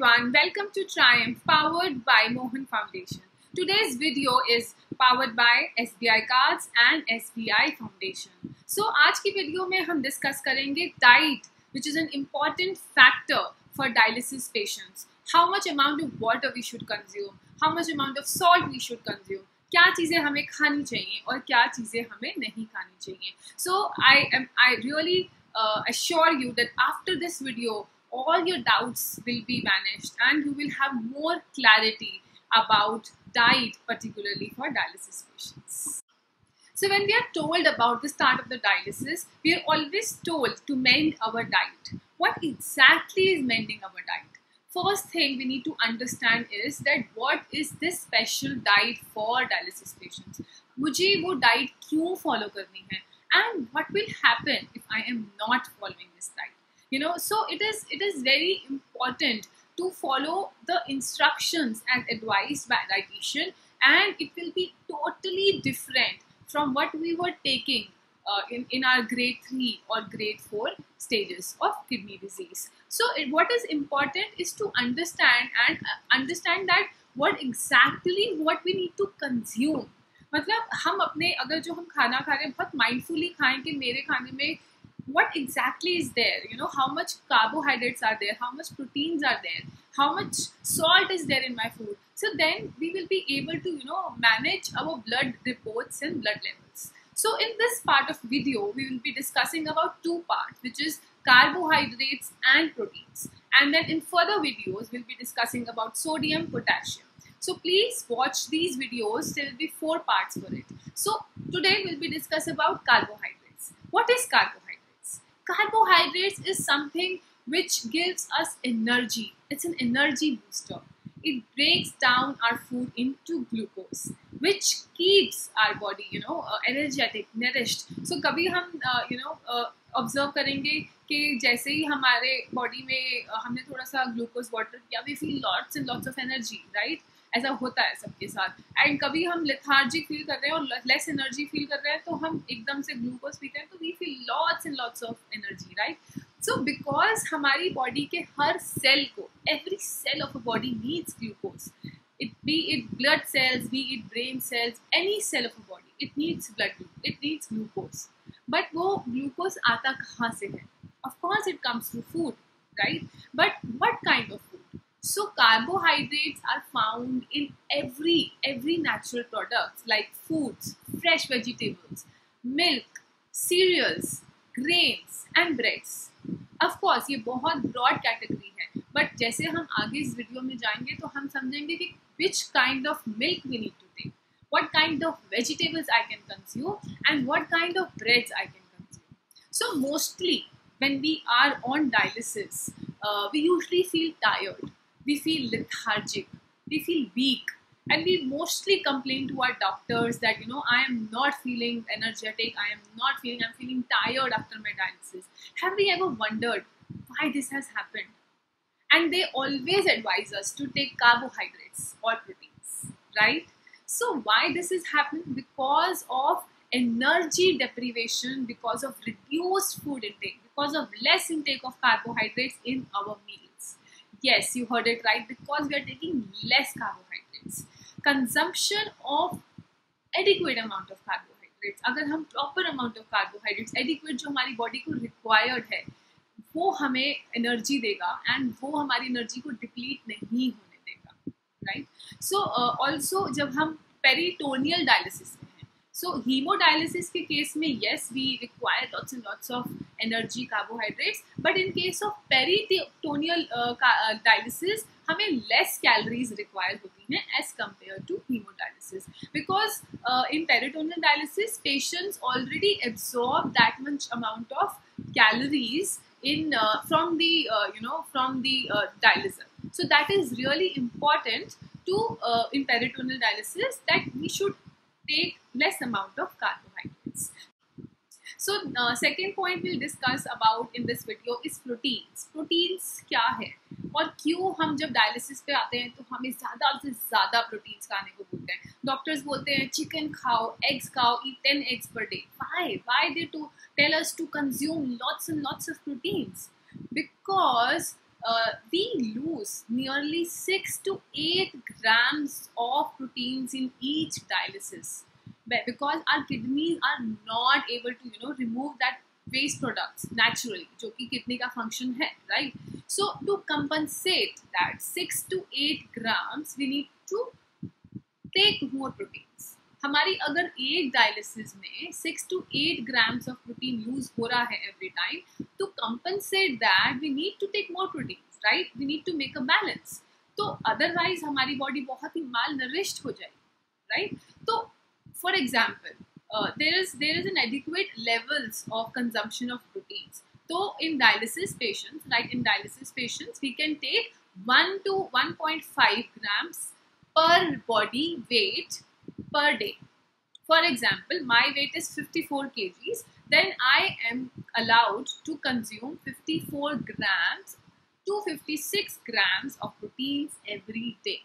everyone, welcome to Triumph powered by Mohan Foundation. Today's video is powered by SBI Cards and SBI Foundation. So आज की video में हम discuss करेंगे diet which is an important factor for dialysis patients. How much amount of water we should consume, how much amount of salt we should consume, क्या चीज़ें हमें खानी चाहिए और क्या चीज़ें हमें नहीं खानी चाहिए. So I really assure you that after this video all your doubts will be vanished and you will have more clarity about diet, particularly for dialysis patients. So when we are told about the start of the dialysis, we are always told to mend our diet. What exactly is mending our diet? First thing we need to understand is that what is this special diet for dialysis patients? मुझे वो diet क्यों follow करनी है? And what will happen if I am not following this diet? So it is very important to follow the instructions as advised by a dietitian, and it will be totally different from what we were taking in our grade 3 or grade 4 stages of kidney disease. So what is important is to understand that what we need to consume. मतलब हम अपने अगर जो हम खाना खा रहे हैं बहुत mindfully खाएं कि मेरे खाने में what exactly is there, how much carbohydrates are there, how much proteins are there, how much salt is there in my food. So then we will be able to manage our blood reports and blood levels. So in this part of video we will be discussing about two parts, which is carbohydrates and proteins, and then in further videos we'll be discussing about sodium, potassium. So please watch these videos. There will be 4 parts for it. So today we'll be discussing about carbohydrates. What is carbohydrates? Carbohydrates is something which gives us energy. It's an energy booster. It breaks down our food into glucose, which keeps our body, energetic, nourished. So कभी हम, observe करेंगे कि जैसे ही हमारे body में हमने थोड़ा सा glucose water किया, we feel lots and lots of energy, right? ऐसा होता है सबके साथ. एंड कभी हम लेथार्जिक फील कर रहे हैं और लेस एनर्जी फील कर रहे हैं तो हम एकदम से ग्लूकोज पीते हैं तो we feel lots and lots of energy, right? So because हमारी बॉडी के हर सेल को, every cell of a body needs glucose. be it blood cells, be it brain cells, any cell of a body, it needs glucose. But वो glucose आता कहाँ से है? Of course it comes through food, right? But what kind of food? So carbohydrates are found in every natural products like foods, fresh vegetables, milk, cereals, grains and breads. Of course ये बहुत broad category है, but जैसे हम आगे इस video में जाएंगे तो हम समझेंगे कि which kind of milk we need to take, what kind of vegetables I can consume and what kind of breads I can consume. So mostly when we are on dialysis, we usually feel tired. We feel lethargic, we feel weak, and we mostly complain to our doctors that I am not feeling energetic, I'm feeling tired after my dialysis. Have we ever wondered why this has happened? And they always advise us to take carbohydrates or proteins, right? So why this is happening? Because of energy deprivation, because of reduced food intake, because of less intake of carbohydrates in our meals. Yes, you heard it right, because we are taking less carbohydrates. Consumption of adequate amount of carbohydrates. अगर हम proper amount of carbohydrates, adequate जो हमारी body को required है, वो हमें energy देगा and वो हमारी energy को deplete नहीं होने देगा, right? So also जब हम peritoneal dialysis में हैं, so hemodialysis के case में yes we require lots and lots of energy, carbohydrates, but in case of peritoneal dialysis हमें less calories required होती हैं as compared to hemodialysis, because in peritoneal dialysis patients already absorb that much amount of calories from the dialyzer. So that is really important to in peritoneal dialysis, that we should take less amount of carbohydrates. So second point we'll discuss about in this video is proteins. Proteins क्या है और क्यों हम जब dialysis पे आते हैं तो हमें ज़्यादा से ज़्यादा प्रोटीन्स खाने को बोलते हैं. डॉक्टर्स बोलते हैं चिकन खाओ, एग्स खाओ, eat 10 eggs per day. Why they to tell us to consume lots and lots of proteins? Because we lose nearly 6 to 8 grams of proteins in each dialysis because our kidneys are not able to remove that waste products naturally, जो कि kidney का function है, right? So to compensate that 6 to 8 grams, we need to take more proteins. हमारी अगर एक dialysis में 6 to 8 grams of protein use हो रहा है every time, to compensate that we need to take more proteins, right? We need to make a balance. तो otherwise हमारी body बहुत ही malnourished हो जाएगी, right? तो for example, there is an adequate levels of consumption of proteins. So in dialysis patients, right? In dialysis patients, we can take 1 to 1.5 grams per body weight per day. For example, my weight is 54 kgs, then I am allowed to consume 54 grams to 56 grams of proteins every day.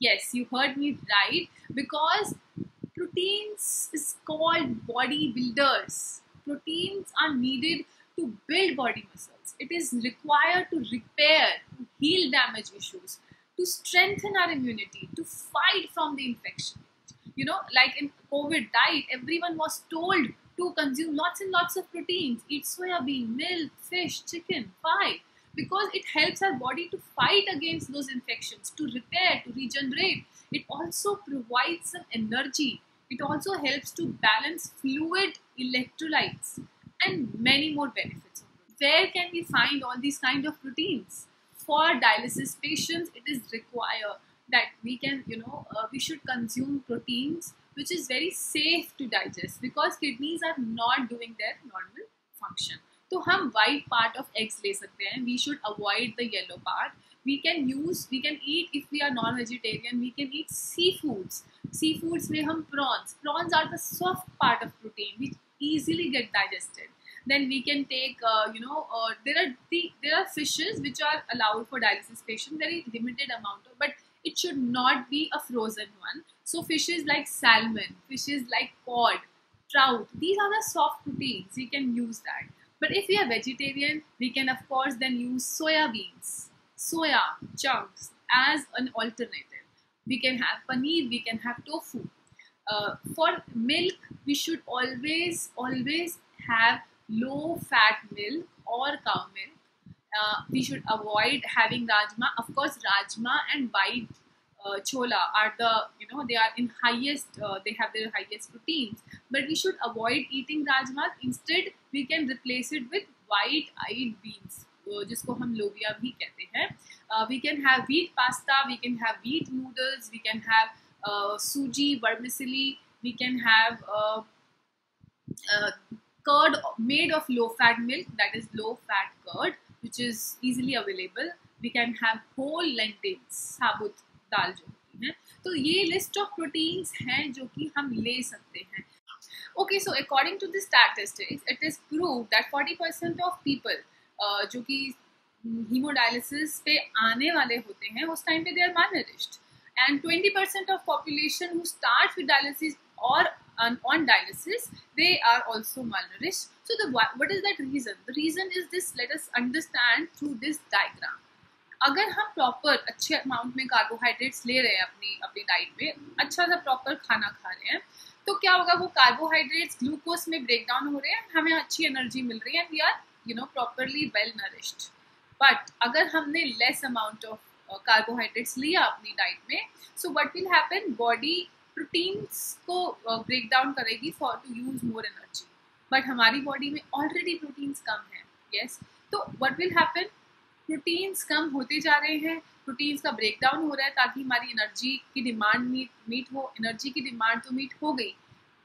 Yes, you heard me right, because proteins is called body builders. Proteins are needed to build body muscles. It is required to repair, to heal damage issues, to strengthen our immunity, to fight from the infection. Like in COVID diet, everyone was told to consume lots and lots of proteins, eat soya bean, milk, fish, chicken. Why? Because it helps our body to fight against those infections, to repair, to regenerate. It also provides some energy. It also helps to balance fluid, electrolytes, and many more benefits. Where can we find all these kind of proteins? For dialysis patients, it is required that we can, we should consume proteins which is very safe to digest, because kidneys are not doing their normal function. तो हम white part of eggs ले सकते हैं. We should avoid the yellow part. We can eat, if we are non-vegetarian, we can eat seafoods. Seafoods में हम prawns. Prawns are the soft part of protein which easily get digested. Then we can take, there are fishes which are allowed for dialysis patients, very limited amount of, but it should not be a frozen one. So fishes like salmon, fishes like cod, trout, these are the soft proteins. We can use that. But if we are vegetarian, we can of course then use soya beans, soya chunks as an alternative. We can have paneer, we can have tofu. For milk, we should always have low fat milk or cow milk. We should avoid having rajma. Of course, rajma and white chola are they are in highest, they have their highest proteins. But we should avoid eating rajma. Instead, we can replace it with white-eyed beans, जिसको हम लोबिया भी कहते हैं. We can have wheat pasta, we can have wheat noodles, we can have suji, vermicelli, we can have curd made of low-fat milk, that is low-fat curd, which is easily available. We can have whole lentils, साबुत दाल जो होती हैं. तो ये list of proteins हैं जो कि हम ले सकते हैं. Okay, so according to the statistics, it is proved that 40% of people जो कि hemodialysis पे आने वाले होते हैं, उस time पे they are malnourished, and 20% of population who start with dialysis or on dialysis, they are also malnourished. So what is that reason? The reason is this. Let us understand through this diagram. अगर हम proper अच्छे amount में carbohydrates ले रहे हैं अपनी diet में, अच्छा सा प्रॉपर खाना खा रहे हैं, तो क्या होगा, वो कार्बोहाइड्रेट्स ग्लूकोज में ब्रेक डाउन हो रहे हैं, हमें अच्छी एनर्जी मिल रही है, we are properly well nourished. But अगर हमने लेस अमाउंट ऑफ कार्बोहाइड्रेट्स लिया अपनी डाइट में, so what will happen, body proteins को ब्रेक डाउन करेगी for to use more energy. But हमारी बॉडी में ऑलरेडी प्रोटीन्स कम है. यस, तो व्हाट विल हैपन, प्रोटीन्स कम होते जा रहे हैं, प्रोटीन्स का ब्रेक डाउन हो रहा है ताकि हमारी एनर्जी की डिमांड मीट हो. एनर्जी की डिमांड तो मीट हो गई,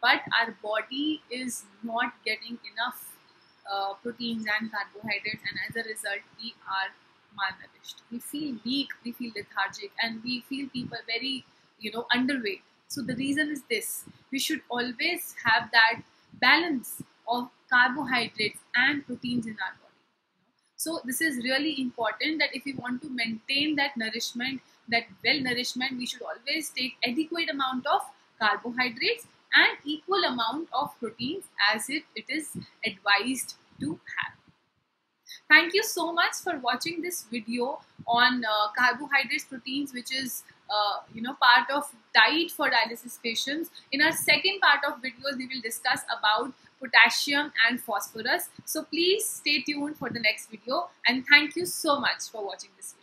but our body is not getting enough proteins and carbohydrates, and as a result we are malnourished. We feel weak, we feel lethargic, and we feel people very underweight. So the reason is this: we should always have that balance of carbohydrates and proteins in our body. So this is really important, that if we want to maintain that nourishment, that well nourishment, we should always take adequate amount of carbohydrates and equal amount of proteins as it is advised to have. Thank you so much for watching this video on carbohydrates, proteins, which is part of diet for dialysis patients. In our second part of videos, we will discuss about potassium and phosphorus. So please stay tuned for the next video, and thank you so much for watching this video.